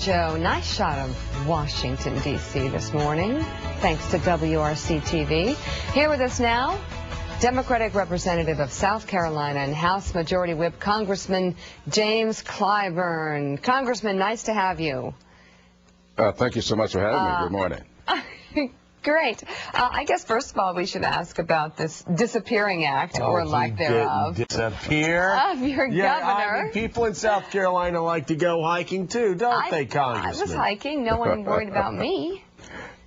Joe, nice shot of Washington, D.C. this morning, thanks to WRC-TV. Here with us now, Democratic Representative of South Carolina and House Majority Whip, Congressman James Clyburn. Congressman, nice to have you. Thank you so much for having me. Good morning. Great. I guess, first of all, we should ask about this disappearing act, or lack thereof. Disappear? Of your governor. I mean, people in South Carolina like to go hiking, too, don't they, Congressman? I was hiking. No one worried about me.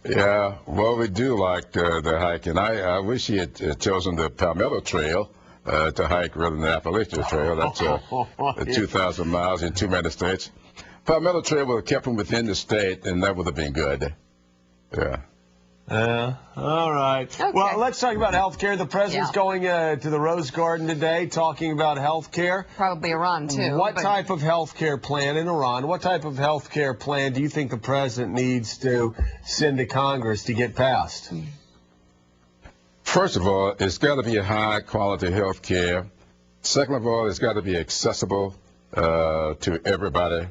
Yeah, well, we do like the hiking. I wish he had chosen the Palmetto Trail to hike rather than the Appalachian Trail. That's 2,000 miles in 2 minute states. Palmetto Trail would have kept him within the state, and that would have been good. Yeah. All right. Okay. Well, let's talk about health care. The president's going to the Rose Garden today talking about health care. Probably Iran, too. What type of health care plan in Iran, what type of health care plan do you think the president needs to send to Congress to get passed? First of all, it's got to be a high-quality health care. Second of all, it's got to be accessible to everybody.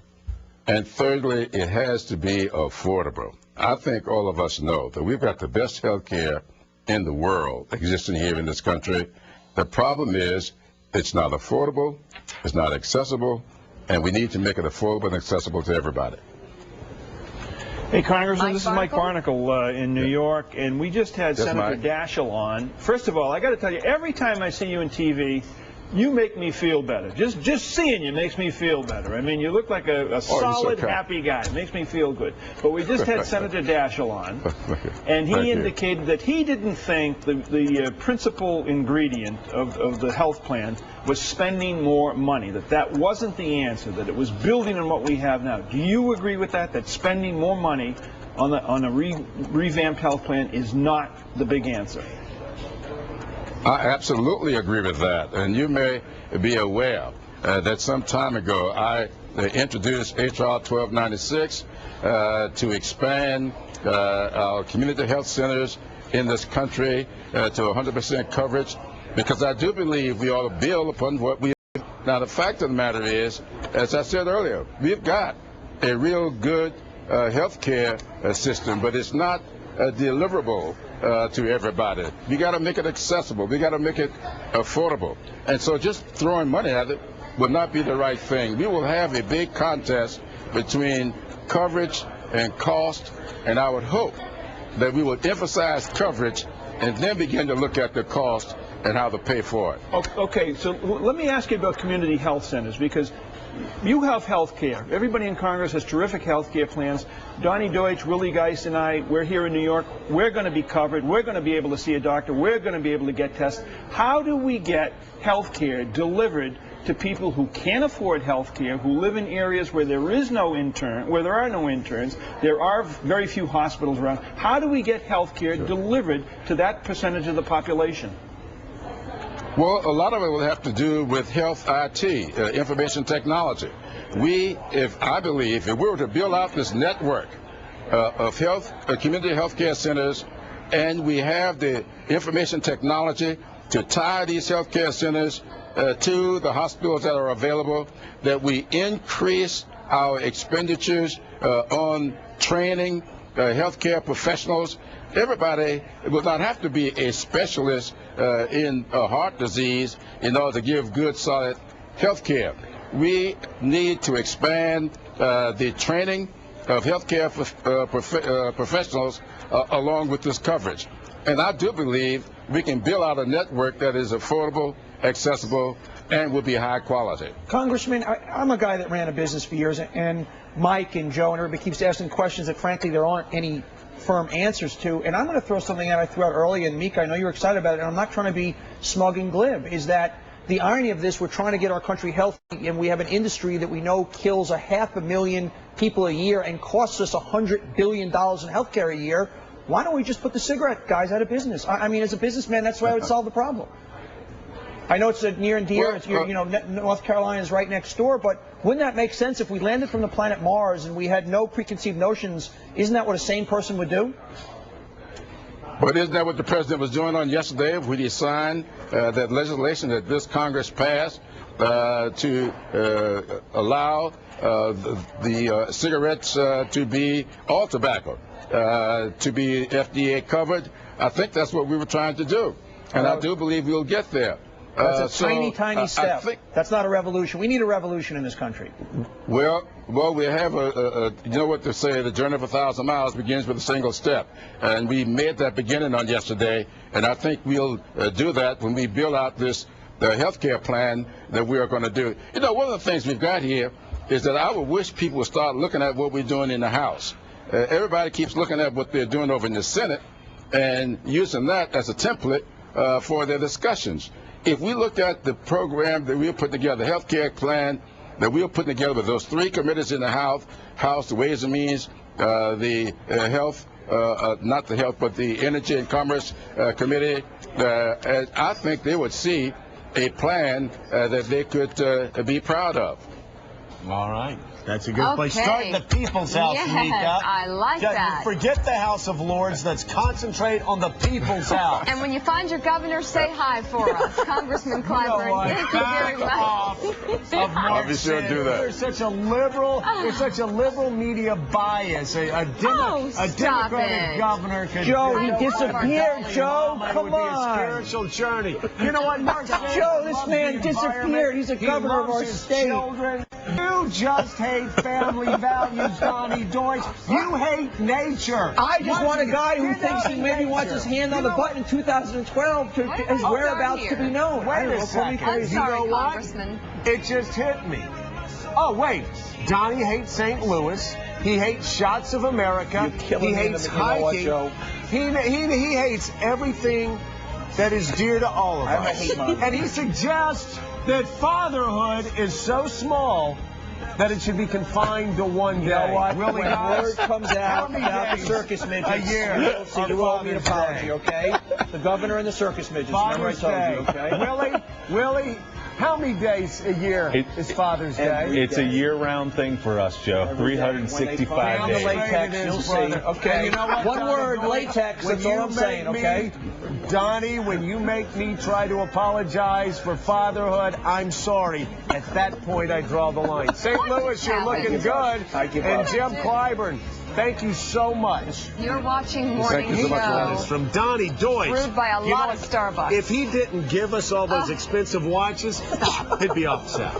And thirdly, it has to be affordable. I think all of us know that we've got the best health care in the world existing here in this country. The problem is it's not affordable, it's not accessible, and we need to make it affordable and accessible to everybody. Hey, Congressman, this is Mike Barnacle in New York, and we just had Senator Daschle on. First of all, I got to tell you, every time I see you on TV, you make me feel better. Just seeing you makes me feel better. I mean, you look like a solid, happy guy. It makes me feel good. But we just had Senator Daschle on, and he indicated that he didn't think the principal ingredient of the health plan was spending more money, that wasn't the answer, that it was building on what we have now. Do you agree with that, that spending more money on a revamped health plan is not the big answer? I absolutely agree with that, and you may be aware that some time ago I introduced H.R. 1296 to expand our community health centers in this country to 100% coverage, because I do believe we ought to build upon what we have. Now, the fact of the matter is, as I said earlier, we've got a real good health care system, but it's not deliverable to everybody. We got to make it accessible. We got to make it affordable. And so just throwing money at it would not be the right thing. We will have a big contest between coverage and cost, and I would hope that we would emphasize coverage and then begin to look at the cost and how to pay for it. Okay, so let me ask you about community health centers, because you have health care. Everybody in Congress has terrific health care plans. Donnie Deutsch, Willie Geist, and I, we're here in New York. We're going to be covered. We're going to be able to see a doctor. We're going to be able to get tests. How do we get health care delivered to people who can't afford health care, who live in areas where there are no interns, there are very few hospitals around? How do we get health care delivered to that percentage of the population? Well, a lot of it will have to do with health IT, information technology. I believe, if we were to build out this network of community health care centers, and we have the information technology to tie these health care centers to the hospitals that are available, that we increase our expenditures on training health care professionals. Everybody will not have to be a specialist in heart disease in order to give good, solid health care. We need to expand the training of health care professionals along with this coverage. And I do believe we can build out a network that is affordable, accessible, and will be high quality. Congressman, I'm a guy that ran a business for years, and Mike and Joe and everybody keeps asking questions that, frankly, there aren't any firm answers to. And I'm going to throw something out I threw out early, and Mika, I know you're excited about it, and I'm not trying to be smug and glib, is that the irony of this, we're trying to get our country healthy, and we have an industry that we know kills 500,000 people a year and costs us $100 billion in health care a year. Why don't we just put the cigarette guys out of business? I mean, as a businessman, that's why I would solve the problem. I know it's near and dear. North Carolina is right next door, but wouldn't that make sense if we landed from the planet Mars and we had no preconceived notions? Isn't that what a sane person would do? But isn't that what the president was doing on yesterday when he signed that legislation that this Congress passed to allow the cigarettes to be, all tobacco, to be FDA covered. I think that's what we were trying to do, and I do believe we'll get there. That's a tiny step. That's not a revolution. We need a revolution in this country. Well, we have you know what they say, the journey of 1,000 miles begins with a single step. And we made that beginning on yesterday, and I think we'll do that when we build out this health care plan that we are going to do. You know, one of the things we've got here is that I would wish people would start looking at what we're doing in the House. Everybody keeps looking at what they're doing over in the Senate and using that as a template for their discussions. If we look at the program that we're putting together, the health care plan that we're putting together with those 3 committees in the House, the Ways and Means, the health, not the health, but the Energy and Commerce Committee, I think they would see a plan that they could be proud of. All right. That's a good place. Start in the People's House, yes, Mika. I like that. Forget the House of Lords. Let's concentrate on the People's House. And when you find your governor, say hi for us, Congressman Clyburn. Thank you very much. I'll be sure to do that. There's such a liberal media bias. A Democratic governor could. Joe, he disappeared. Joe, come on. It would be a spiritual journey. You know what, Mark? Joe, this man disappeared. He's a governor of our state. Children. You just hate family values, Donnie Deutsch. You hate nature. I just want a guy who thinks he maybe wants his hand on the button in 2012 to his whereabouts to be known. Wait a second. I'm sorry, you know Congressman. What? It just hit me. Oh, wait. Donnie hates St. Louis. He hates Shots of America. He hates hiking. You know what, he hates everything that is dear to all of us. And he suggests that fatherhood is so small that it should be confined to one day. You know what? Really, when word comes out about the circus midgets, you owe me an apology, okay? The governor and the circus midgets. Remember I told you, okay? Willie, how many days a year is Father's Day? It's a year-round thing for us, Joe. 365 days. The latex, you'll see. Okay. You know what, one word, latex. That's all I'm saying, okay? Donnie, when you make me try to apologize for fatherhood, I'm sorry. At that point, I draw the line. St. Louis, you're looking good. And Jim Clyburn, thank you so much. You're watching Morning Joe. That is from Donnie Deutsch. Brewed by a lot of Starbucks. If he didn't give us all those expensive watches, he'd be upset.